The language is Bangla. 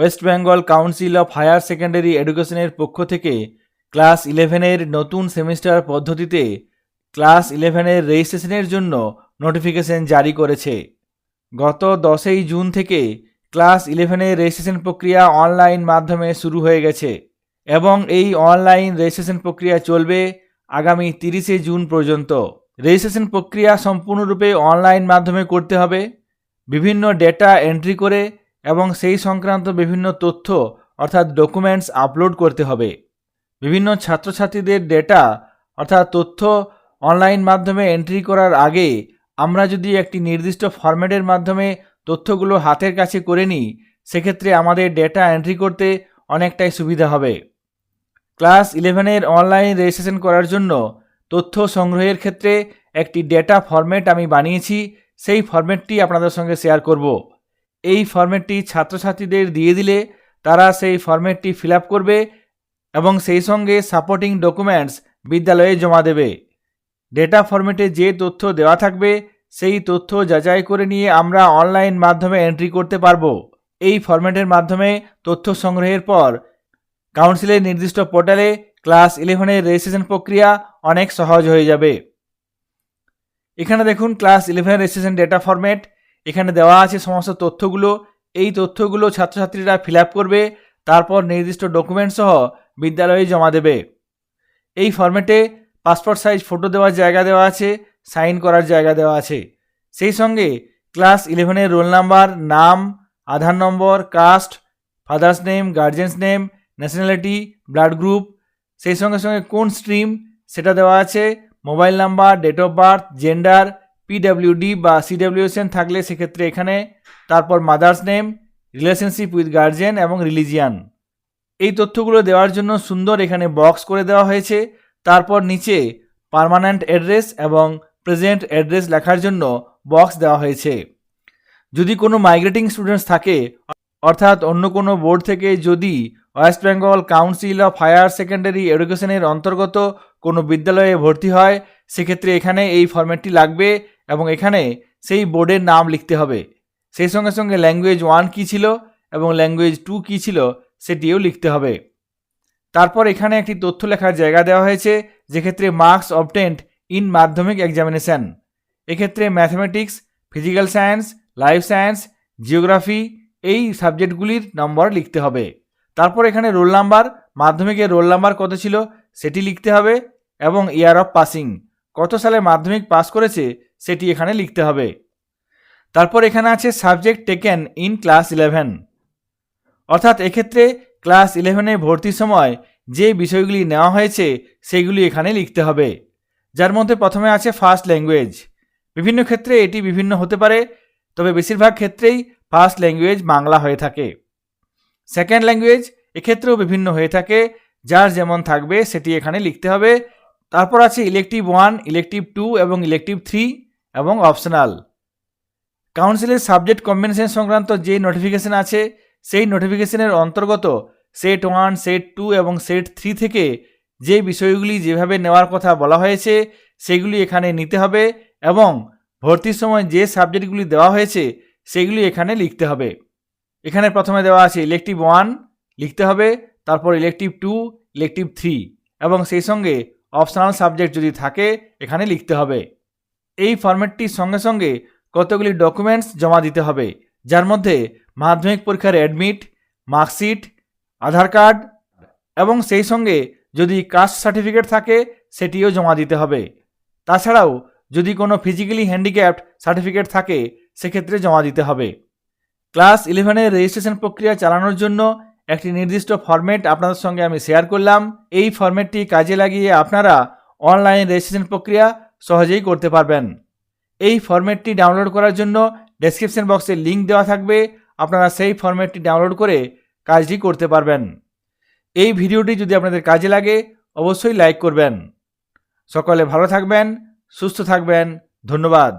West Bengal council of higher secondary এডুকেশনের পক্ষ থেকে ক্লাস 11-এর নতুন সেমিস্টার পদ্ধতিতে ক্লাস 11-এর রেজিস্ট্রেশনের জন্য নোটিফিকেশন জারি করেছে। গত 10ই জুন থেকে ক্লাস 11-এর রেজিস্ট্রেশন প্রক্রিয়া অনলাইন মাধ্যমে শুরু হয়ে গেছে এবং এই অনলাইন রেজিস্ট্রেশন প্রক্রিয়া চলবে আগামী 30শে জুন পর্যন্ত। রেজিস্ট্রেশন প্রক্রিয়া সম্পূর্ণরূপে অনলাইন মাধ্যমে করতে হবে। বিভিন্ন ডেটা এন্ট্রি করে এবং সেই সংক্রান্ত বিভিন্ন তথ্য অর্থাৎ ডকুমেন্টস আপলোড করতে হবে। বিভিন্ন ছাত্রছাত্রীদের ডেটা অর্থাৎ তথ্য অনলাইন মাধ্যমে এন্ট্রি করার আগে আমরা যদি একটি নির্দিষ্ট ফরম্যাটের মাধ্যমে তথ্যগুলো হাতের কাছে করে নিই, সেক্ষেত্রে আমাদের ডেটা এন্ট্রি করতে অনেকটাই সুবিধা হবে। ক্লাস 11-এর অনলাইন রেজিস্ট্রেশন করার জন্য তথ্য সংগ্রহের ক্ষেত্রে একটি ডেটা ফরম্যাট আমি বানিয়েছি, সেই ফরম্যাটটি আপনাদের সঙ্গে শেয়ার করব। এই ফরম্যাটটি ছাত্রছাত্রীদের দিয়ে দিলে তারা সেই ফরম্যাটটি ফিল আপ করবে এবং সেই সঙ্গে সাপোর্টিং ডকুমেন্টস বিদ্যালয়ে জমা দেবে। ডেটা ফরম্যাটে যে তথ্য দেওয়া থাকবে সেই তথ্য যাচাই করে নিয়ে আমরা অনলাইন মাধ্যমে এন্ট্রি করতে পারবো। এই ফরম্যাটের মাধ্যমে তথ্য সংগ্রহের পর কাউন্সিলের নির্দিষ্ট পোর্টালে ক্লাস 11-এর রেজিস্ট্রেশন প্রক্রিয়া অনেক সহজ হয়ে যাবে। এখানে দেখুন ক্লাস 11 রেজিস্ট্রেশন ডেটা ফরম্যাট, এখানে দেওয়া আছে সমস্ত তথ্যগুলো। এই তথ্যগুলো ছাত্রছাত্রীরা ফিল আপ করবে, তারপর নির্দিষ্ট ডকুমেন্ট সহ বিদ্যালয়ে জমা দেবে। এই ফরম্যাটে পাসপোর্ট সাইজ ফটো দেওয়ার জায়গা দেওয়া আছে, সাইন করার জায়গা দেওয়া আছে। সেই সঙ্গে ক্লাস 11-এর রোল নাম্বার, নাম, আধার নম্বর, caste, father's name, guardian's name, nationality, blood group, সেই সঙ্গে সঙ্গে কোন স্ট্রিম সেটা দেওয়া আছে, mobile number, date of birth, gender, PWD বা সিডব্লিউএসএন থাকলে সেক্ষেত্রে এখানে, তারপর mother's name, relationship with guardian এবং রিলিজিয়ান। এই তথ্যগুলো দেওয়ার জন্য সুন্দর এখানে বক্স করে দেওয়া হয়েছে। তারপর নিচে পার্মানেন্ট অ্যাড্রেস এবং প্রেজেন্ট অ্যাড্রেস লেখার জন্য বক্স দেওয়া হয়েছে। যদি কোনো মাইগ্রেটিং স্টুডেন্টস থাকে অর্থাৎ অন্য কোনো বোর্ড থেকে যদি West Bengal council of higher secondary এডুকেশনের অন্তর্গত কোনো বিদ্যালয়ে ভর্তি হয়, সেক্ষেত্রে এখানে এই ফরম্যাটটি লাগবে এবং এখানে সেই বোর্ডের নাম লিখতে হবে। সেই সঙ্গে সঙ্গে ল্যাঙ্গুয়েজ 1 কী ছিল এবং ল্যাঙ্গুয়েজ 2 কী ছিল সেটিও লিখতে হবে। তারপর এখানে একটি তথ্য লেখার জায়গা দেওয়া হয়েছে, যেক্ষেত্রে মার্কস অবটেন্ড ইন মাধ্যমিক এক্সামিনেশান। এক্ষেত্রে mathematics, physical science, life science, geography এই সাবজেক্টগুলির নম্বর লিখতে হবে। তারপর এখানে রোল নাম্বার, মাধ্যমিকের রোল নাম্বার কত ছিল সেটি লিখতে হবে এবং ইয়ার অফ পাসিং, কত সালে মাধ্যমিক পাস করেছে সেটি এখানে লিখতে হবে। তারপর এখানে আছে সাবজেক্ট টেকেন ইন ক্লাস 11, অর্থাৎ এক্ষেত্রে ক্লাস 11-এ ভর্তির সময় যে বিষয়গুলি নেওয়া হয়েছে সেগুলি এখানে লিখতে হবে। যার মধ্যে প্রথমে আছে ফার্স্ট ল্যাঙ্গুয়েজ। বিভিন্ন ক্ষেত্রে এটি বিভিন্ন হতে পারে, তবে বেশিরভাগ ক্ষেত্রেই ফার্স্ট ল্যাঙ্গুয়েজ বাংলা হয়ে থাকে। সেকেন্ড ল্যাঙ্গুয়েজ এক্ষেত্রেও বিভিন্ন হয়ে থাকে, যার যেমন থাকবে সেটি এখানে লিখতে হবে। তারপর আছে ইলেকটিভ 1, ইলেকটিভ 2 এবং ইলেকটিভ 3 এবং অপশনাল। কাউন্সিলের সাবজেক্ট কম্বিনেশন সংক্রান্ত যে নোটিফিকেশন আছে সেই নোটিফিকেশনের অন্তর্গত সেট 1, সেট 2 এবং সেট 3 থেকে যে বিষয়গুলি যেভাবে নেওয়ার কথা বলা হয়েছে সেগুলি এখানে নিতে হবে এবং ভর্তির সময় যে সাবজেক্টগুলি দেওয়া হয়েছে সেগুলি এখানে লিখতে হবে। এখানে প্রথমে দেওয়া আছে ইলেকটিভ 1 লিখতে হবে, তারপর ইলেকটিভ 2, ইলেকটিভ 3 এবং সেই সঙ্গে অপশনাল সাবজেক্ট যদি থাকে এখানে লিখতে হবে। এই ফরম্যাটটির সঙ্গে সঙ্গে কতগুলি ডকুমেন্টস জমা দিতে হবে, যার মধ্যে মাধ্যমিক পরীক্ষার অ্যাডমিট, মার্কশিট, আধার কার্ড এবং সেই সঙ্গে যদি কাস্ট সার্টিফিকেট থাকে সেটিও জমা দিতে হবে। তাছাড়াও যদি কোনো ফিজিক্যালি হ্যান্ডিক্যাপড সার্টিফিকেট থাকে সেক্ষেত্রে জমা দিতে হবে। ক্লাস 11-এর রেজিস্ট্রেশন প্রক্রিয়া চালানোর জন্য একটি নির্দিষ্ট ফরম্যাট আপনাদের সঙ্গে আমি শেয়ার করলাম। এই ফরম্যাটটি কাজে লাগিয়ে আপনারা অনলাইন রেজিস্ট্রেশন প্রক্রিয়া সহজেই করতে পারবেন। এই ফরম্যাটটি ডাউনলোড করার জন্য ডেসক্রিপশন বক্সে লিঙ্ক দেওয়া থাকবে, আপনারা সেই ফরম্যাটটি ডাউনলোড করে কাজটি করতে পারবেন। এই ভিডিওটি যদি আপনাদের কাজে লাগে অবশ্যই লাইক করবেন। সকলে ভালো থাকবেন, সুস্থ থাকবেন। ধন্যবাদ।